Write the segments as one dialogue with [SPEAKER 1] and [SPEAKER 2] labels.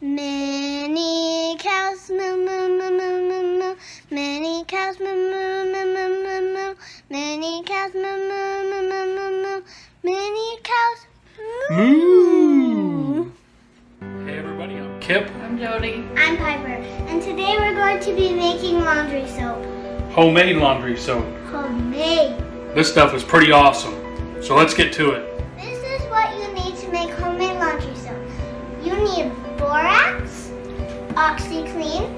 [SPEAKER 1] Many cows moo moo moo moo moo moo. Many cows moo moo moo moo moo moo. Many cows moo moo moo moo moo moo. Many cows moo.
[SPEAKER 2] Hey everybody, I'm Kip.
[SPEAKER 3] I'm Jody.
[SPEAKER 1] I'm Piper, and today we're going to be making laundry soap.
[SPEAKER 2] Homemade laundry soap.
[SPEAKER 1] Homemade.
[SPEAKER 2] This stuff is pretty awesome. So let's get to it.
[SPEAKER 1] This is what you need to make homemade laundry soap. You need borax, OxyClean,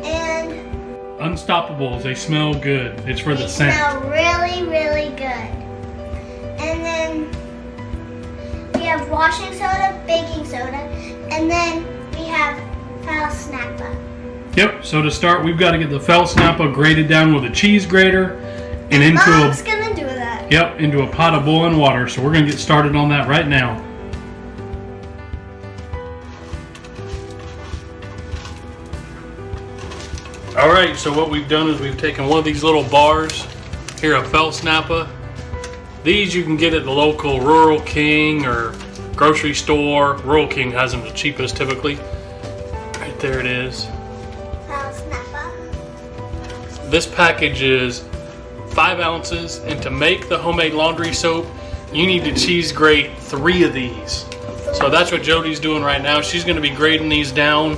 [SPEAKER 1] and
[SPEAKER 2] Unstoppables, they smell good. It's for the
[SPEAKER 1] they
[SPEAKER 2] scent.
[SPEAKER 1] smell really, really good. And then we have washing soda, baking soda, and then we have foul snappa.
[SPEAKER 2] Yep, so to start, we've got to get the fell snappa grated down with a cheese grater and
[SPEAKER 1] Mom's gonna do that.
[SPEAKER 2] into a pot of boiling water. So we're gonna get started on that right now. All right, so what we've done is we've taken one of these little bars here, a fell snappa. These you can get at the local Rural King or grocery store. Rural King has them the cheapest typically. Right there it is.
[SPEAKER 1] Foul snappa.
[SPEAKER 2] This package is 5 ounces, and to make the homemade laundry soap, you need to cheese grate 3 of these. So that's what Jody's doing right now. She's going to be grating these down,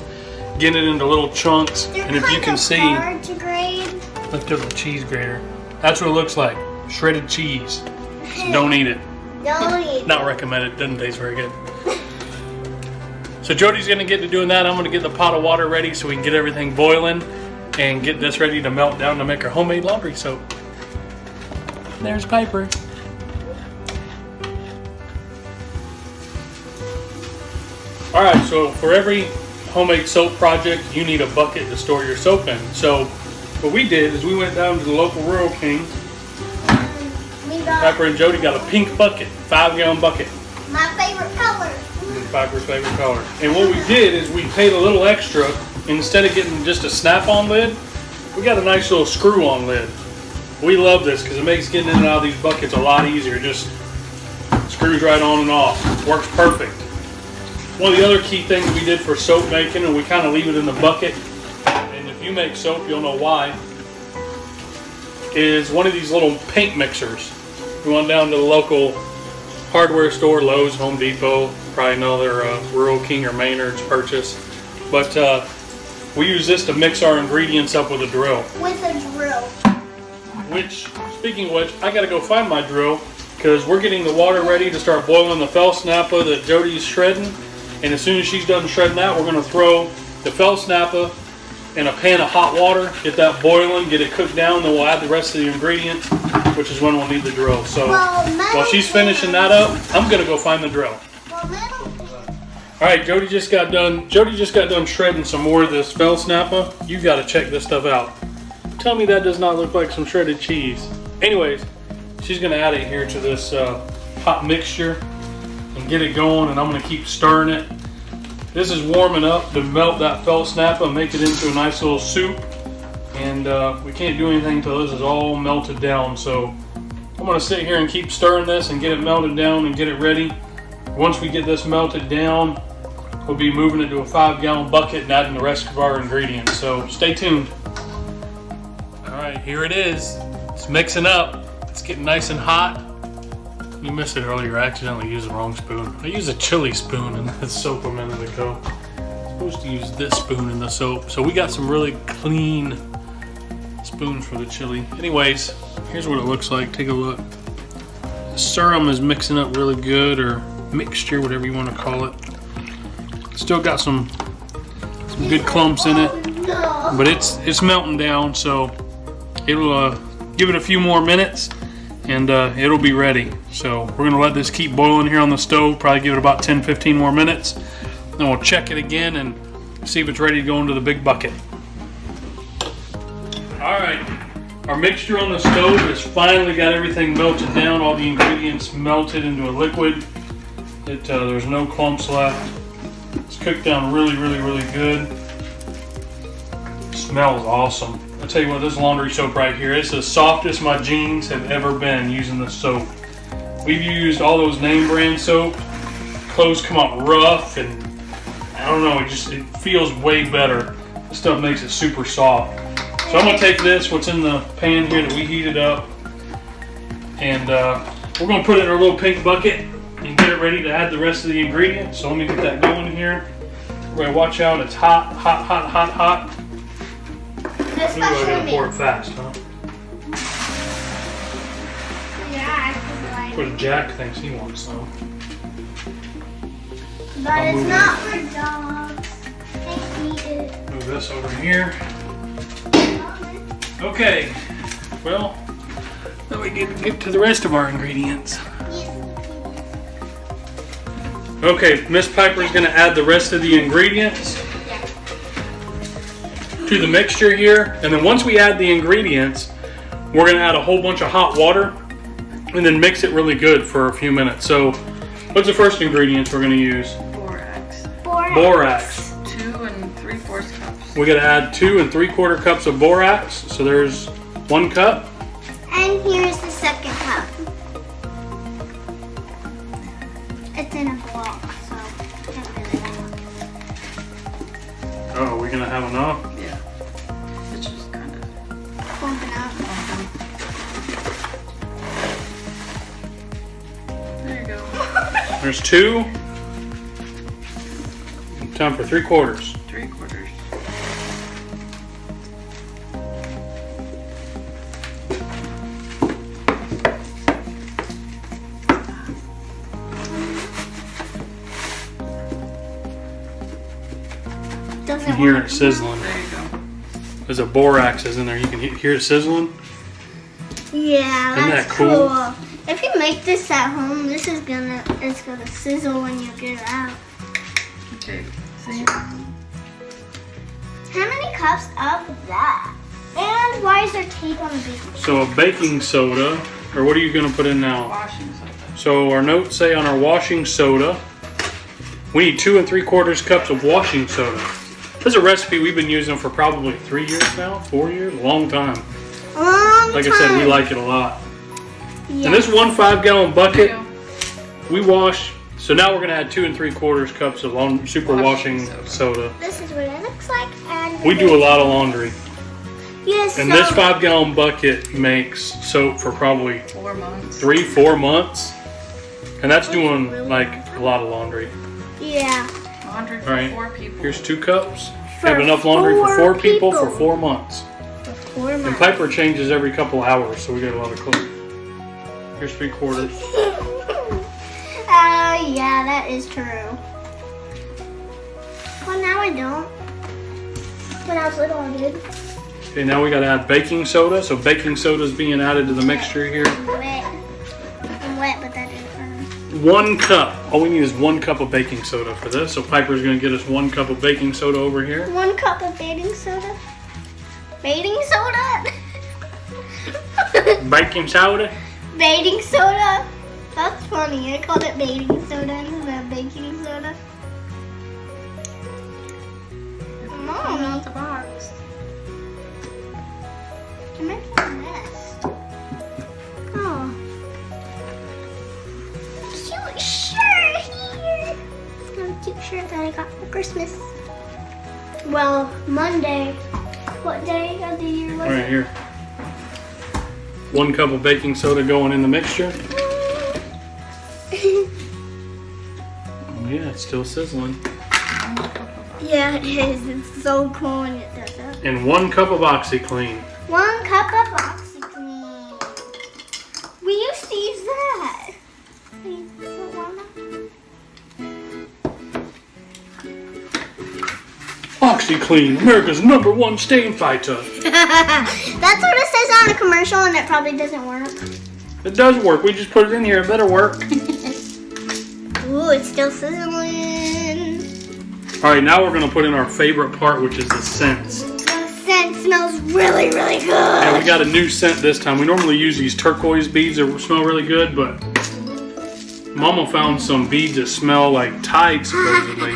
[SPEAKER 2] getting it into little chunks.
[SPEAKER 1] They're
[SPEAKER 2] And if you
[SPEAKER 1] kind
[SPEAKER 2] can
[SPEAKER 1] of
[SPEAKER 2] see,
[SPEAKER 1] hard to grade.
[SPEAKER 2] lift up the cheese grater. That's what it looks like, shredded cheese. So don't eat it.
[SPEAKER 1] Don't eat.
[SPEAKER 2] Not recommended. Doesn't taste very good. So Jody's going to get to doing that. I'm going to get the pot of water ready so we can get everything boiling and get this ready to melt down to make our homemade laundry soap. There's Piper. Alright, so for every homemade soap project, you need a bucket to store your soap in. So what we did is we went down to the local Rural King.
[SPEAKER 1] We got
[SPEAKER 2] Piper and Jody got a pink bucket, 5-gallon bucket.
[SPEAKER 1] my favorite color.
[SPEAKER 2] Piper's favorite color. And what we did is we paid a little extra. Instead of getting just a snap-on lid, we got a nice little screw-on lid. We love this because it makes getting in and out of these buckets a lot easier. Just screws right on and off. Works perfect. One of the other key things we did for soap making, and we kind of leave it in the bucket, and if you make soap, you'll know why, is one of these little paint mixers. We went down to the local hardware store, Lowe's, Home Depot, probably know their Rural King or Maynard's purchase. But we use this to mix our ingredients up with a drill.
[SPEAKER 1] With a drill.
[SPEAKER 2] Which, speaking of which, I gotta go find my drill because we're getting the water ready to start boiling the fell snappa that Jody's shredding. And as soon as she's done shredding that, we're gonna throw the fell snappa in a pan of hot water, get that boiling, get it cooked down, then we'll add the rest of the ingredients, which is when we'll need the drill. So while she's finishing that up, I'm gonna go find the drill. All right, Jody just got done shredding some more of this fell snappa. You gotta check this stuff out. Tell me that does not look like some shredded cheese. Anyways, she's gonna add it here to this hot mixture and get it going, and I'm gonna keep stirring it. This is warming up to melt that fell snappa and make it into a nice little soup. And we can't do anything until this is all melted down. So I'm gonna sit here and keep stirring this and get it melted down and get it ready. Once we get this melted down, we'll be moving it to a 5-gallon bucket and adding the rest of our ingredients. So stay tuned. All right, here it is. It's mixing up. It's getting nice and hot. You missed it earlier. I accidentally used the wrong spoon. I used a chili spoon in the soap a minute ago. I'm supposed to use this spoon in the soap. So we got some really clean spoons for the chili. Anyways, here's what it looks like. Take a look. The serum is mixing up really good, or mixture, whatever you want to call it. Still got some good clumps in it, but it's melting down. So it'll give it a few more minutes and it'll be ready. So we're gonna let this keep boiling here on the stove, probably give it about 10-15 more minutes. Then we'll check it again and see if it's ready to go into the big bucket. All right, our mixture on the stove has finally got everything melted down, all the ingredients melted into a liquid. There's no clumps left. It's cooked down really, really, really good. It smells awesome. I'll tell you what, this laundry soap right here, it's the softest my jeans have ever been using this soap. We've used all those name brand soap. Clothes come out rough and I don't know, it feels way better. This stuff makes it super soft. So I'm gonna take this, what's in the pan here that we heated up, and we're gonna put it in our little pink bucket and get it ready to add the rest of the ingredients. So let me get that going here. We're gonna watch out, it's hot, hot, hot, hot, hot. Ooh, I gotta pour it fast, huh? That's what Jack thinks he wants, though.
[SPEAKER 1] But it's not for dogs. They eat it.
[SPEAKER 2] Move this over here. Okay, well, now we get to the rest of our ingredients. Okay, Miss Piper's gonna add the rest of the ingredients to the mixture here, and then once we add the ingredients, we're gonna add a whole bunch of hot water and then mix it really good for a few minutes. So, what's the first ingredients we're gonna use?
[SPEAKER 3] Borax.
[SPEAKER 2] Borax.
[SPEAKER 3] 2 3/4 cups.
[SPEAKER 2] We gotta add 2 3/4 cups of borax. So there's 1 cup.
[SPEAKER 1] And here's the second cup. It's in a block, so can't really
[SPEAKER 2] Oh, are we gonna have enough?
[SPEAKER 3] Yeah. It's just kind of.
[SPEAKER 1] clump it up.
[SPEAKER 3] There you go.
[SPEAKER 2] There's 2. Time for 3/4.
[SPEAKER 3] 3/4.
[SPEAKER 2] You can hear it sizzling.
[SPEAKER 3] There you go.
[SPEAKER 2] There's a borax is in there. You can hear it sizzling.
[SPEAKER 1] Yeah,
[SPEAKER 2] Isn't
[SPEAKER 1] that's
[SPEAKER 2] that cool?
[SPEAKER 1] If you make this at home, it's gonna sizzle when you get it out.
[SPEAKER 3] Okay. See?
[SPEAKER 1] How many cups of that? And why is there tape on the baking sheet?
[SPEAKER 2] So a baking soda, or what are you gonna put in now?
[SPEAKER 3] Washing soda.
[SPEAKER 2] So our notes say on our washing soda, we need 2 3/4 cups of washing soda. This is a recipe we've been using for probably 3 years now, 4 years, a long time. Like I said, we like it a lot.
[SPEAKER 1] Yeah.
[SPEAKER 2] And this 1 5-gallon bucket,
[SPEAKER 3] There you
[SPEAKER 2] we wash. So now we're gonna add 2 3/4 cups of super washing soda.
[SPEAKER 1] This is what it looks like. And
[SPEAKER 2] We do a lot of laundry.
[SPEAKER 1] Yes,
[SPEAKER 2] And this 5-gallon bucket makes soap for probably
[SPEAKER 3] go. 4 months.
[SPEAKER 2] 3 4 months. And that's doing like a lot of laundry.
[SPEAKER 1] Yeah.
[SPEAKER 3] Laundry for
[SPEAKER 2] Alright,
[SPEAKER 3] 4 people.
[SPEAKER 2] here's 2 cups.
[SPEAKER 1] For
[SPEAKER 2] Have enough laundry for 4 people for
[SPEAKER 1] people.
[SPEAKER 2] 4 months.
[SPEAKER 1] For 4
[SPEAKER 2] And
[SPEAKER 1] months.
[SPEAKER 2] Piper changes every couple hours, so we got a lot of clothes. Here's 3/4.
[SPEAKER 1] Oh, yeah, that is true. Well, now I don't. When I was little, I did.
[SPEAKER 2] Okay, now we gotta add baking soda. So baking soda is being added to the mixture here.
[SPEAKER 1] I'm wet. I'm wet, but that didn't hurt.
[SPEAKER 2] 1 cup. All we need is 1 cup of baking soda for this. So Piper's gonna get us 1 cup of baking soda over here.
[SPEAKER 1] 1 cup of baking soda. Baking soda?
[SPEAKER 2] Baking soda.
[SPEAKER 1] Baking soda? That's funny. I called it baking soda instead of baking soda.
[SPEAKER 3] Come out the box.
[SPEAKER 1] You're making a mess. Oh. Cute shirt here. It's a cute shirt that I got for Christmas. Well, Monday. What day of the year was
[SPEAKER 2] Right
[SPEAKER 1] it?
[SPEAKER 2] here. 1 cup of baking soda going in the mixture. Oh, yeah, it's still sizzling.
[SPEAKER 1] Yeah, it is. It's so cool when it does that.
[SPEAKER 2] And 1 cup of OxyClean.
[SPEAKER 1] 1 cup of OxyClean. We used to use that.
[SPEAKER 2] OxyClean, America's #1 stain fighter.
[SPEAKER 1] That's what it says on a commercial, and it probably doesn't work.
[SPEAKER 2] It does work. We just put it in here. It better work.
[SPEAKER 1] Ooh, it's still sizzling.
[SPEAKER 2] All right, now we're gonna put in our favorite part, which is the scents.
[SPEAKER 1] The scent smells really, really good.
[SPEAKER 2] Yeah, we got a new scent this time. We normally use these turquoise beads that smell really good, but Mama found some beads that smell like Tide, supposedly.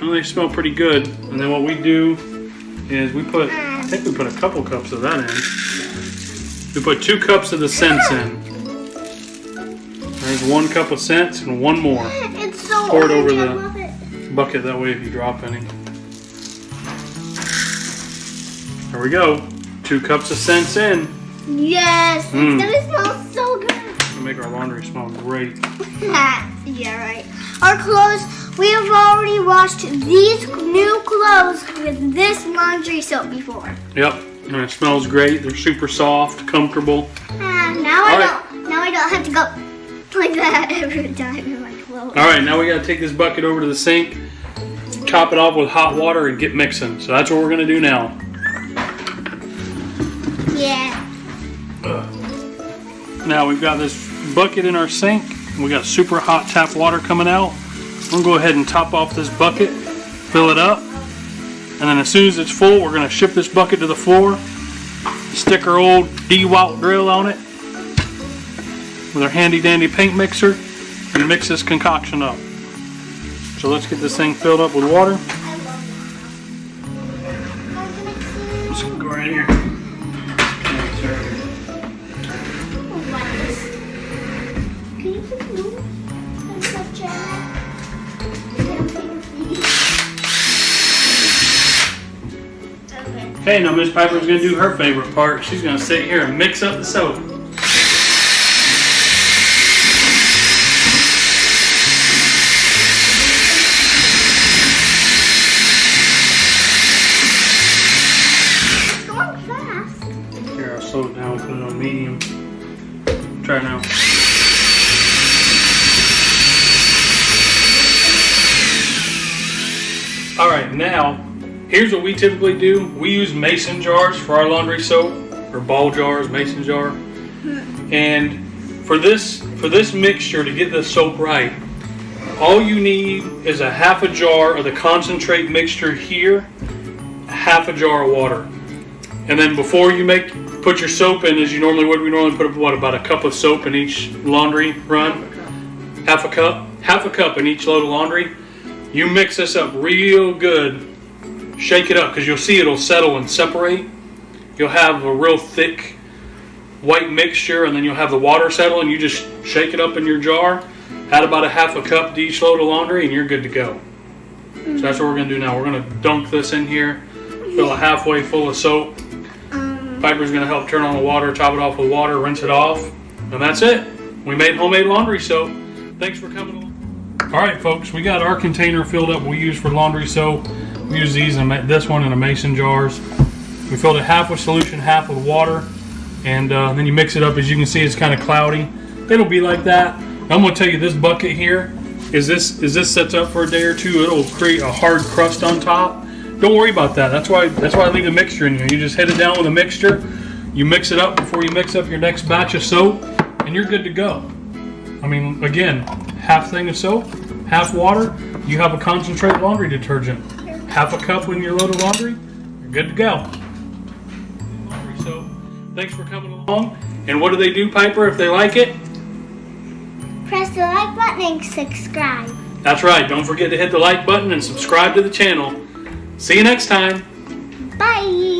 [SPEAKER 2] Well, they smell pretty good. And then what we do is we put, I think we put a couple cups of that in. We put 2 cups of the scents in. There's 1 cup of scents and 1 more.
[SPEAKER 1] It's so
[SPEAKER 2] Pour it
[SPEAKER 1] orange.
[SPEAKER 2] over
[SPEAKER 1] I
[SPEAKER 2] the-
[SPEAKER 1] love it.
[SPEAKER 2] bucket that way if you drop any. There we go. 2 cups of scents in.
[SPEAKER 1] Yes, it's gonna smell so good.
[SPEAKER 2] It'll make our laundry smell great.
[SPEAKER 1] Yeah, right. Our clothes, we have already washed these new clothes with this laundry soap before.
[SPEAKER 2] Yep, and it smells great. They're super soft, comfortable.
[SPEAKER 1] Now I don't have to go like that every time in my clothes.
[SPEAKER 2] All right, now we gotta take this bucket over to the sink, top it off with hot water, and get mixing. So that's what we're gonna do now.
[SPEAKER 1] Yeah.
[SPEAKER 2] Now we've got this bucket in our sink. We got super hot tap water coming out. I'm gonna go ahead and top off this bucket, fill it up, and then as soon as it's full, we're gonna shift this bucket to the floor, stick our old DeWalt drill on it with our handy dandy paint mixer, and mix this concoction up. So let's get this thing filled up with water. Let's go right here.
[SPEAKER 1] Can you please move? I'm such a...
[SPEAKER 2] Okay, now Miss Piper's gonna do her favorite part. She's gonna sit here and mix up the soap.
[SPEAKER 1] It's going fast.
[SPEAKER 2] Here, I'll slow it down, put it on medium. Try now. Alright, now, here's what we typically do. We use mason jars for our laundry soap, or ball jars, mason jar. And for this mixture to get the soap right, all you need is a half a jar of the concentrate mixture here, a half a jar of water. And then before you put your soap in, as you normally would, we normally put about a cup of soap in each laundry run. Half a cup in each load of laundry. You mix this up real good. Shake it up because you'll see it'll settle and separate. You'll have a real thick white mixture, and then you'll have the water settle, and you just shake it up in your jar. Add about a half a cup to each load of laundry, and you're good to go. So that's what we're going to do now. We're going to dunk this in here, fill it halfway full of soap. Piper's going to help turn on the water, top it off with water, rinse it off, and that's it. We made homemade laundry soap. Thanks for coming along. Alright folks, we got our container filled up we use for laundry soap. We use these in this one in the mason jars. We filled it half with solution, half with water, and then you mix it up. As you can see, it's kind of cloudy. It'll be like that. I'm going to tell you, this bucket here, is this sets up for a day or two, it'll create a hard crust on top. Don't worry about that. That's why I leave the mixture in here. You just hit it down with a mixture. You mix it up before you mix up your next batch of soap, and you're good to go. I mean, again, half thing of soap, half water, you have a concentrate laundry detergent. Half a cup when you load of laundry, you're good to go. Laundry soap. Thanks for coming along. And what do they do, Piper, if they like it?
[SPEAKER 1] Press the like button and subscribe.
[SPEAKER 2] That's right. Don't forget to hit the like button and subscribe to the channel. See you next time.
[SPEAKER 1] Bye.